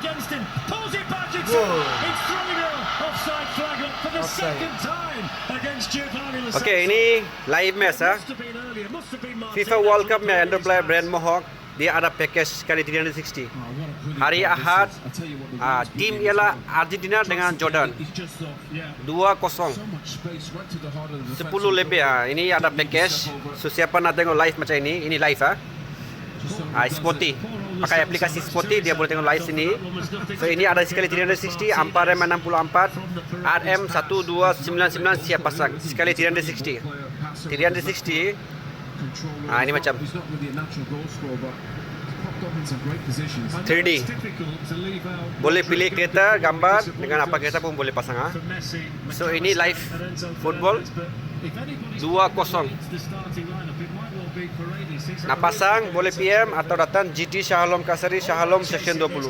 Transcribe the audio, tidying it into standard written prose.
against him. Pulls it back. It's Whoa. 3-0. Offside flag up for the Offside. second time against Giovanni Lo Celso. Okey, ini live match ah. Must have been earlier. Must have been Martinez. FIFA World Cup nya Ender player Brand Mohawk dia ada package sekali 360. Hari Ahad tim ialah Argentina dengan Jordan 2-0 10 lebih ini ada package. So siapa nak tengok live macam ini live Sporty. Pakai aplikasi Sporty dia boleh tengok live sini. So ini ada sekali 360 Ampar RM64 RM1299 siap pasang sekali 360 ini macam 3D. Boleh pilih kereta, gambar dengan apa kereta pun boleh pasang So ini live football 2-0. Nak pasang boleh PM atau datang GT Shah Alam Kasari Shah Alam section 20.